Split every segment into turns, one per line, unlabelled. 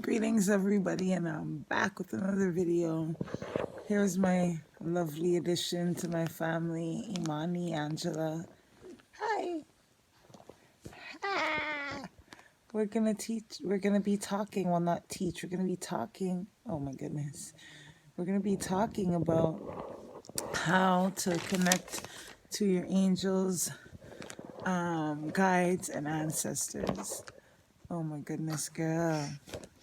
Greetings, everybody, and I'm back with another video. Here's my lovely addition to my family, Imani Angela. Hi. Ah. We're gonna be talking, well, not teach, we're gonna be talking. Oh my goodness. We're gonna be talking about how to connect to your angels, guides, and ancestors. Oh my goodness, girl.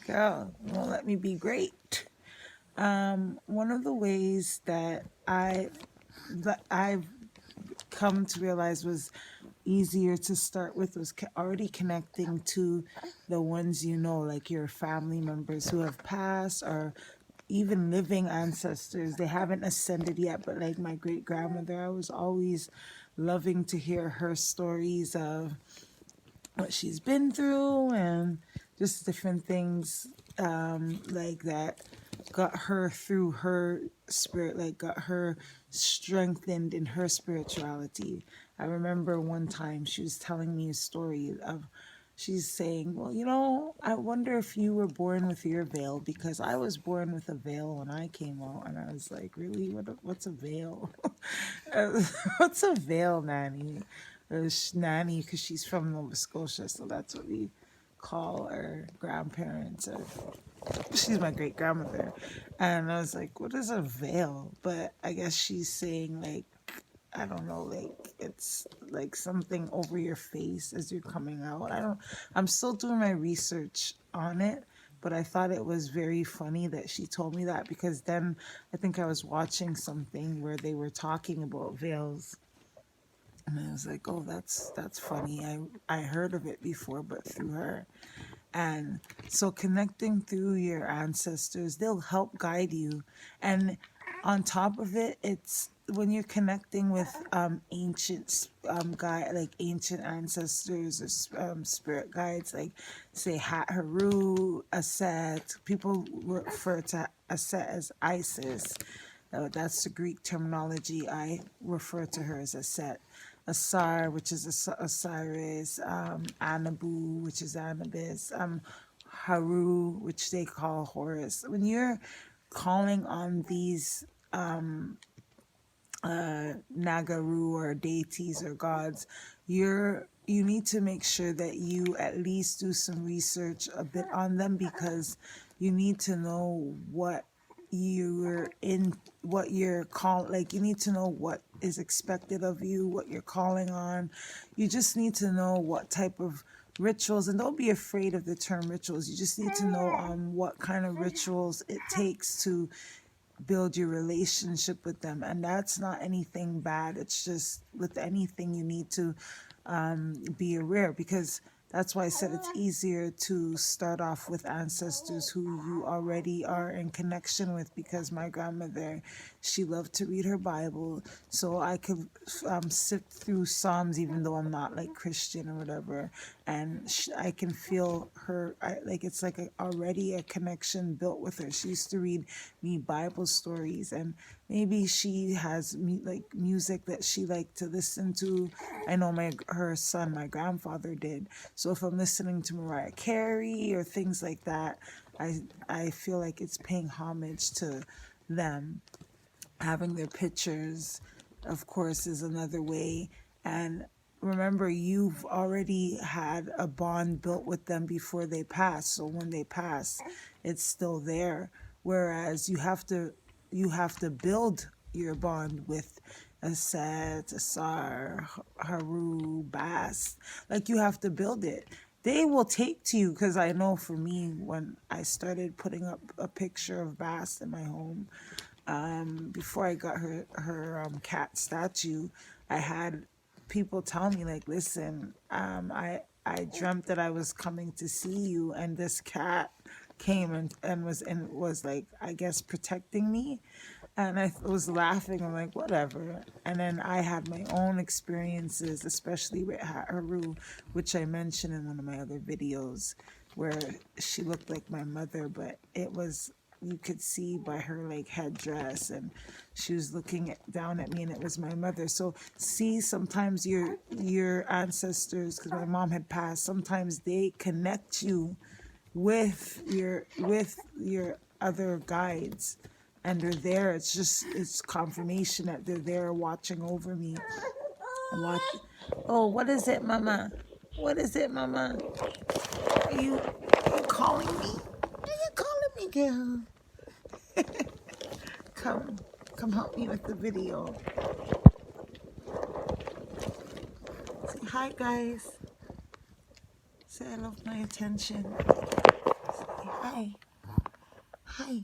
Girl, you won't let me be great. One of the ways that I've come to realize was easier to start with was already connecting to the ones you know, like your family members who have passed or even living ancestors. They haven't ascended yet, but like my great grandmother, I was always loving to hear her stories of what she's been through and just different things like that got her through her spirit, like got her strengthened in her spirituality. I remember one time she was telling me a story of, she's saying, well, I wonder if you were born with your veil, because I was born with a veil when I came out. And I was like, really? What's a veil? What's a veil, Nanny? Nanny, because she's from Nova Scotia, so that's what we call our grandparents. Or she's my great grandmother. And I was like, what is a veil? But I guess she's saying, like, I don't know, like it's like something over your face as you're coming out. I'm still doing my research on it, but I thought it was very funny that she told me that, because then I think I was watching something where they were talking about veils. And I was like, oh, that's funny. I heard of it before, but through her. And so connecting through your ancestors, they'll help guide you. And on top of it, it's when you're connecting with ancient like ancient ancestors or spirit guides, like say Hat Haru, Aset. People refer to Aset as Isis. That's the Greek terminology. I refer to her as Aset. Asar, which is Osiris, Anabu, which is Anubis, Haru, which they call Horus. When you're calling on these Nagaru or deities or gods, you need to make sure that you at least do some research a bit on them, because you need to know what you're call, like you need to know what is expected of you, what you're calling on. You just need to know what type of rituals, and don't be afraid of the term rituals. You just need to know what kind of rituals it takes to build your relationship with them. And that's not anything bad. It's just with anything you need to be aware, because that's why I said it's easier to start off with ancestors who you already are in connection with, because my grandmother, she loved to read her Bible, so I could sift through Psalms, even though I'm not like Christian or whatever, and I can feel her, like it's like already a connection built with her. She used to read me Bible stories, and maybe she has like music that she liked to listen to. I know her son, my grandfather, did. So if I'm listening to Mariah Carey or things like that, I feel like it's paying homage to them. Having their pictures, of course, is another way. And remember, you've already had a bond built with them before they pass. So when they pass, it's still there. Whereas you have to build your bond with Aset, Asar, Haru, Bas. Like you have to build it. They will take to you, because I know for me, when I started putting up a picture of Bas in my home, before I got her cat statue, I had people tell me, like, listen, I dreamt that I was coming to see you, and this cat came and was like, I guess, protecting me. And I was laughing. I'm like, whatever. And then I had my own experiences, especially with Haru, which I mentioned in one of my other videos, where she looked like my mother, but it was, you could see by her like headdress, and she was looking down at me, and it was my mother. So see, sometimes your ancestors, because my mom had passed, sometimes they connect you with your other guides, and they're there. It's confirmation that they're there watching over me. Watch. Oh, what is it, Mama? What is it, Mama? Are you calling me? Are you calling me, girl? Come help me with the video. Say hi, guys. Say I love my attention. Say hi. Hi.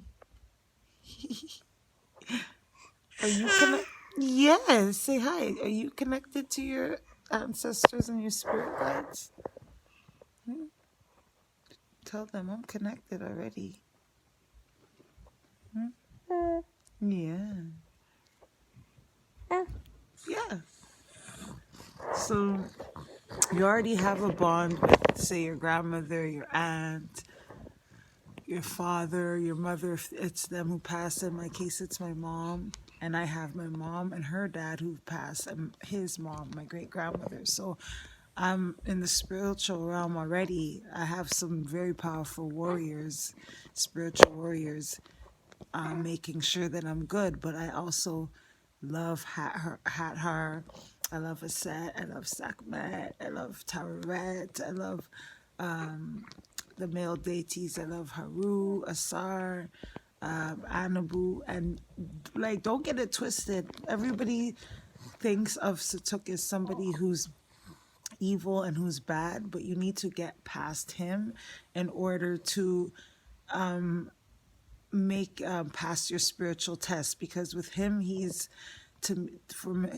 Are you connected? Yes. Say hi. Are you connected to your ancestors and your spirit guides? Tell them I'm connected already. Yeah. Yeah. So you already have a bond with, say, your grandmother, your aunt, your father, your mother, if it's them who passed. In my case, it's my mom. And I have my mom and her dad who passed, and his mom, my great grandmother. So I'm in the spiritual realm already. I have some very powerful warriors, spiritual warriors, making sure that I'm good. But I also love Hathar. I love Aset. I love Sakmet. I love Tararet. I love the male deities. I love Haru, Asar, Anabu, and like, don't get it twisted. Everybody thinks of Satuk as somebody who's evil and who's bad, but you need to get past him in order to make pass your spiritual test. Because with him, he's to from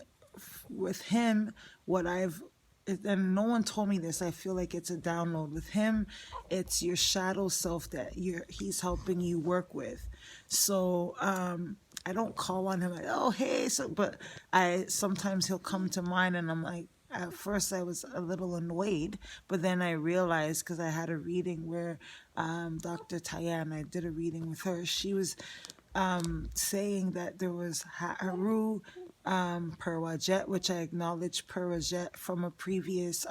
with him, what I've, and no one told me this, I feel like it's a download with him. It's your shadow self that he's helping you work with. So I don't call on him like, oh hey, so, but I sometimes he'll come to mind, and I'm like, at first I was a little annoyed, but then I realized, because I had a reading where Dr. Tyann, I did a reading with her. She was saying that there was Haru Purwajet, which I acknowledge Purwajet from a previous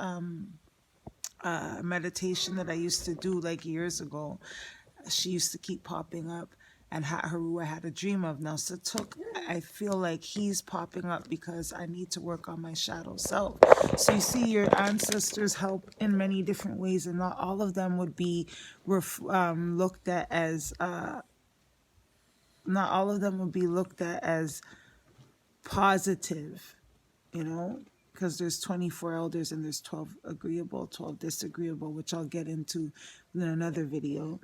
meditation that I used to do like years ago. She used to keep popping up, and Haru I had a dream of. Now Satuk, I feel like he's popping up because I need to work on my shadow self. So you see, your ancestors help in many different ways, and not all of them would be looked at as not all of them would be looked at as positive, you know, because there's 24 elders and there's 12 agreeable, 12 disagreeable, which I'll get into in another video.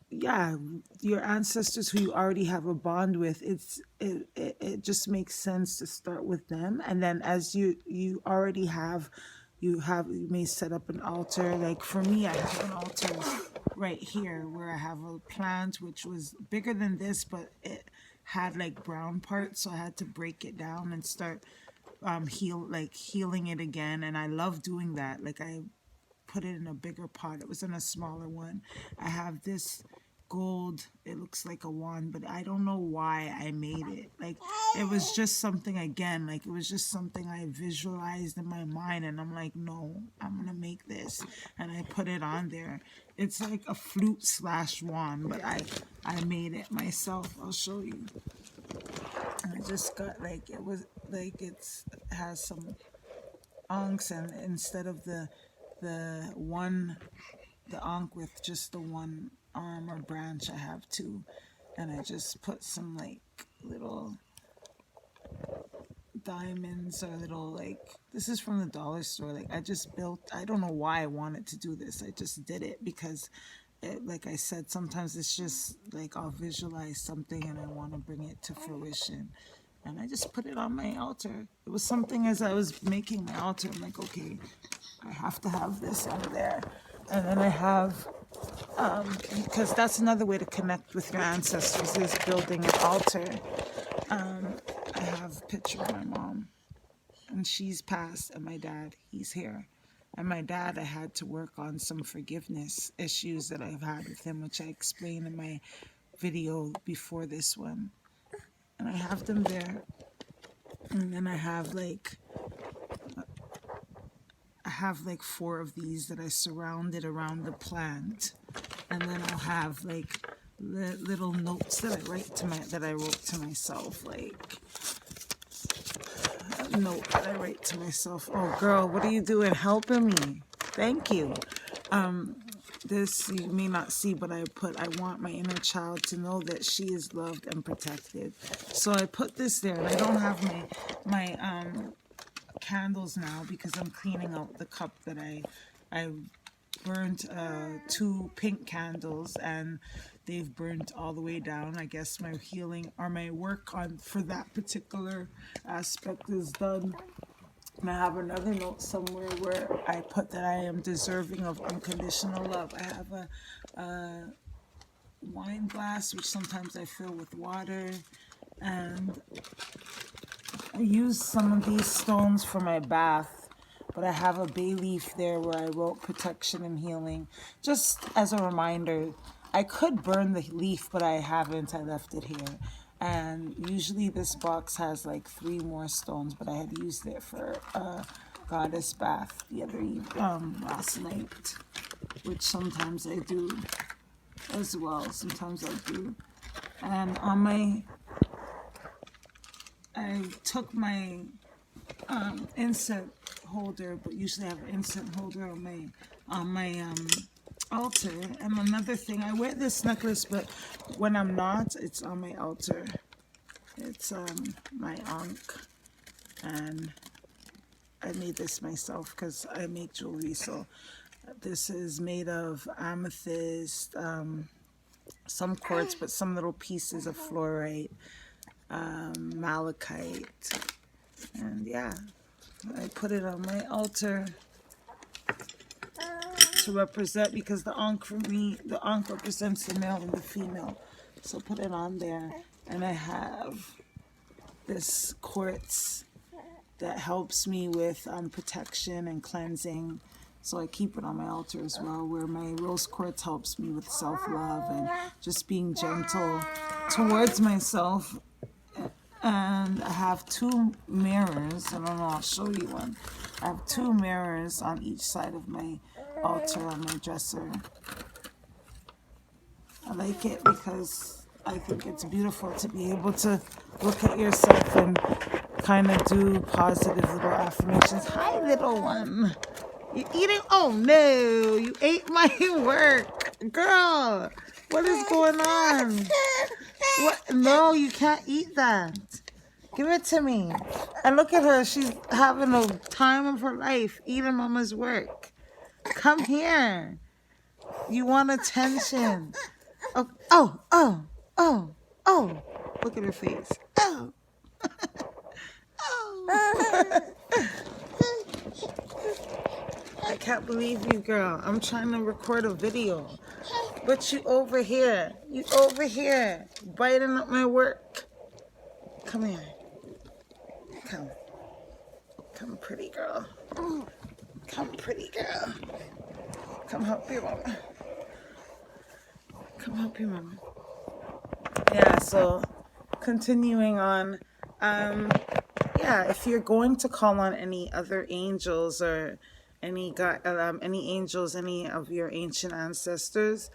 Yeah, your ancestors who you already have a bond with, it just makes sense to start with them. And then as you already have, you may set up an altar. Like for me, I have an altar right here where I have a plant which was bigger than this, but it had like brown parts, so I had to break it down and start healing it again. And I love doing that. Like I put it in a bigger pot. It was in a smaller one. I have this gold, it looks like a wand, but I don't know why I made it. Like it was just something, again, like it was just something I visualized in my mind, and I'm like, no, I'm gonna make this, and I put it on there. It's like a flute slash wand, but I made it myself. I'll show you. I just got, like, it was like, it has some ankhs, and instead of the ankh with just the one arm or branch, I have two, and I just put some like little diamonds or little, like, this is from the dollar store. Like I just built, I don't know why I wanted to do this, I just did it because like I said, sometimes it's just like I'll visualize something and I want to bring it to fruition, and I just put it on my altar. It was something, as I was making my altar, I'm like, okay, I have to have this on there. And then I have, because that's another way to connect with your ancestors, is building an altar. I have a picture of my mom, and she's passed, and my dad, he's here. And my dad, I had to work on some forgiveness issues that I've had with him, which I explained in my video before this one. And I have them there. And then I have, like, I have like 4 of these that I surrounded around the plant, and then I'll have like little notes that I wrote to myself, like a note that I write to myself. Oh girl, what are you doing? Helping me. Thank you. This you may not see, but I want my inner child to know that she is loved and protected. So I put this there, and I don't have my candles now because I'm cleaning out the cup that I burnt 2 pink candles, and they've burnt all the way down. I guess my healing or my work on for that particular aspect is done. And I have another note somewhere where I put that I am deserving of unconditional love. I have a wine glass, which sometimes I fill with water, and I use some of these stones for my bath, but I have a bay leaf there where I wrote protection and healing. Just as a reminder, I could burn the leaf, but I haven't. I left it here. And usually this box has like 3 more stones, but I had used it for a goddess bath the other last night, which sometimes I do as well. Sometimes I do. And on I took my incense holder, but usually I have an incense holder on my altar. And another thing, I wear this necklace, but when I'm not, it's on my altar. It's my ankh, and I made this myself because I make jewelry. So this is made of amethyst, some quartz, but some little pieces of fluorite, malachite, and yeah, I put it on my altar to represent, because the ankh for me, the ankh represents the male and the female. So put it on there, and I have this quartz that helps me with protection and cleansing. So I keep it on my altar as well, where my rose quartz helps me with self-love and just being gentle towards myself. And I have 2 mirrors. I don't know, I'll show you one. I have 2 mirrors on each side of my altar on my dresser. I like it because I think it's beautiful to be able to look at yourself and kind of do positive little affirmations. Hi, little one. You eating? Oh no, you ate my work. Girl, what is going on? What? No, you can't eat that. Give it to me. And look at her. She's having a time of her life eating mama's work. Come here. You want attention. Oh, oh, oh, oh, oh. Look at her face. Oh. Oh. I can't believe you, girl. I'm trying to record a video. But you over here. You over here. Biting up my work. Come here. Come. Come, pretty girl. Come, pretty girl. Come help your mama. Come help your mama. Yeah, so continuing on. Yeah, if you're going to call on any other angels or any angels, any of your ancient ancestors,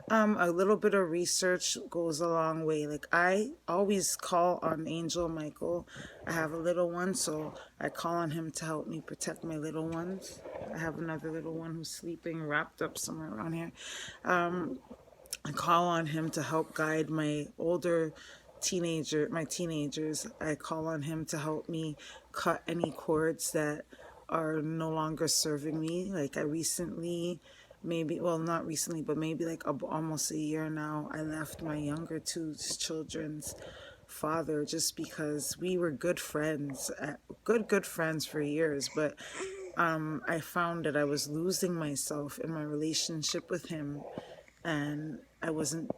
a little bit of research goes a long way. Like, I always call on Angel Michael. I have a little one, so I call on him to help me protect my little ones. I have another little one who's sleeping, wrapped up somewhere around here. I call on him to help guide my teenagers. I call on him to help me cut any cords that are no longer serving me. Like, I recently, not recently, but maybe like almost a year now, I left my younger 2 children's father just because we were good friends, good friends for years, but I found that I was losing myself in my relationship with him, and I wasn't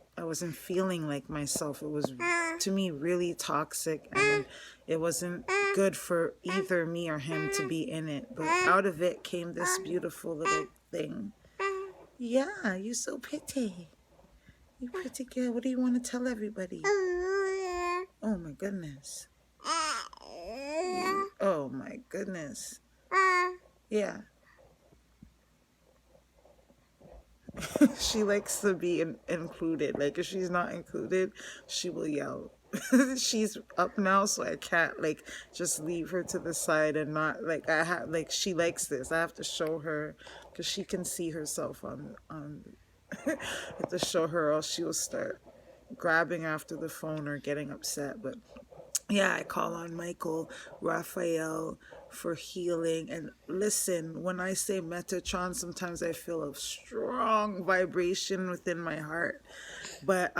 feeling like myself. It was, to me, really toxic, and it wasn't good for either me or him to be in it. But out of it came this beautiful little thing. Yeah, you're so pretty. You pretty girl. What do you want to tell everybody? Oh my goodness. Oh my goodness. Yeah. She likes to be included. Like if she's not included, she will yell. She's up now, so I can't like just leave her to the side and not like I have like she likes this. I have to show her because she can see herself on. I have to show her, or else she will start grabbing after the phone or getting upset. But yeah, I call on Michael Raphael for healing. And listen, when I say Metatron, sometimes I feel a strong vibration within my heart. But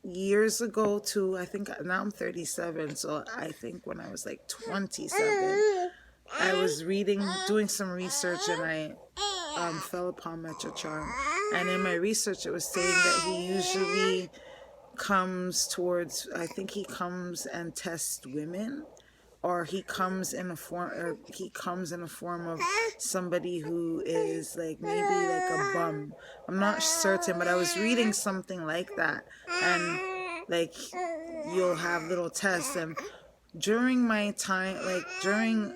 years ago too, I think now I'm 37, so I think when I was like 27, I was doing some research, and I fell upon Metatron. And in my research, it was saying that he usually comes towards, I think he comes and tests women, or he comes in a form of somebody who is like maybe like a bum. I'm not certain, but I was reading something like that. And like you'll have little tests. And during my time, like during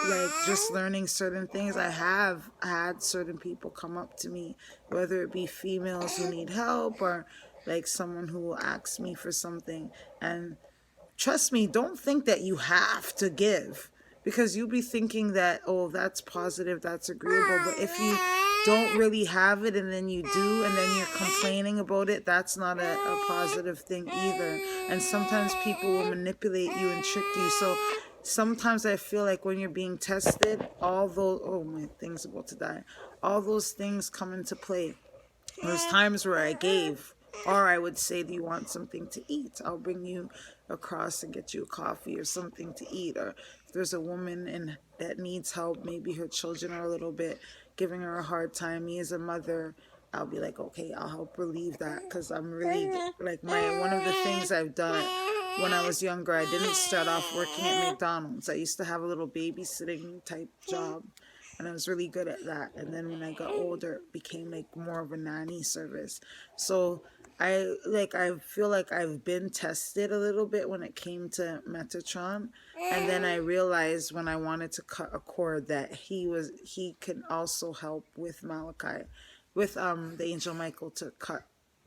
like just learning certain things, I have had certain people come up to me, whether it be females who need help or like someone who will ask me for something. And trust me, don't think that you have to give, because you'll be thinking that, oh, that's positive, that's agreeable. But if you don't really have it and then you do and then you're complaining about it, that's not a positive thing either. And sometimes people will manipulate you and trick you. So sometimes I feel like when you're being tested, all those, oh, my thing's about to die, all those things come into play. There's times where I gave, or I would say, do you want something to eat? I'll bring you across and get you a coffee or something to eat. Or if there's a woman that needs help, maybe her children are a little bit giving her a hard time, me as a mother, I'll be like, okay, I'll help relieve that. Because I'm really, like, one of the things I've done when I was younger, I didn't start off working at McDonald's. I used to have a little babysitting type job, and I was really good at that. And then when I got older, it became like more of a nanny service. So I feel like I've been tested a little bit when it came to Metatron. And then I realized when I wanted to cut a cord that he can also help with Malachi, with the angel Michael, to cut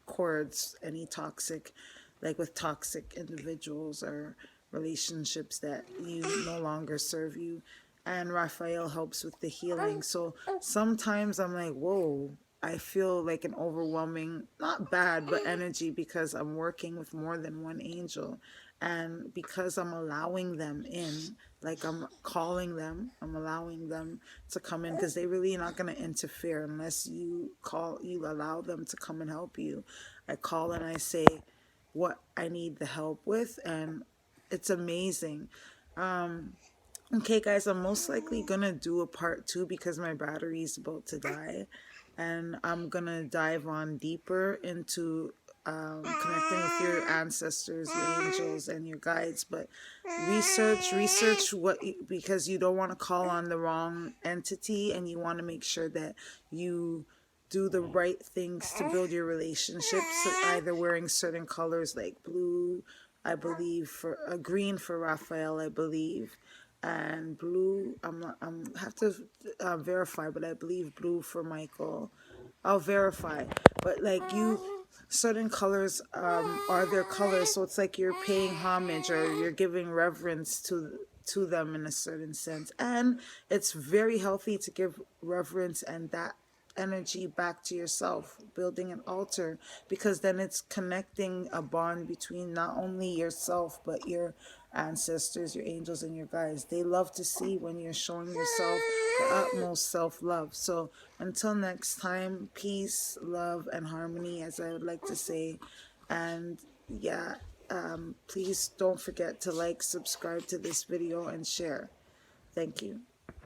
cords, any toxic, like with toxic individuals or relationships that you no longer serve you. And Raphael helps with the healing. So sometimes I'm like, whoa, I feel like an overwhelming, not bad, but energy, because I'm working with more than one angel. And because I'm allowing them in, like I'm calling them, I'm allowing them to come in, because they really are not going to interfere unless you allow them to come and help you. I call and I say what I need the help with, and it's amazing. Okay, guys, I'm most likely gonna do a part 2 because my battery is about to die, and I'm gonna dive on deeper into connecting with your ancestors, your angels, and your guides. But research what, because you don't want to call on the wrong entity, and you want to make sure that you do the right things to build your relationships. So either wearing certain colors like blue, I believe, for green for Raphael, I believe, and blue, I'm have to verify, but I believe blue for Michael. I'll verify. But like certain colors are their colors, so it's like you're paying homage or you're giving reverence to them in a certain sense. And it's very healthy to give reverence and that energy back to yourself, building an altar, because then it's connecting a bond between not only yourself but your ancestors, your angels, and your guides. They love to see when you're showing yourself the utmost self-love. So until next time, peace, love, and harmony, as I would like to say. And yeah, please don't forget to like, subscribe to this video, and share. Thank you.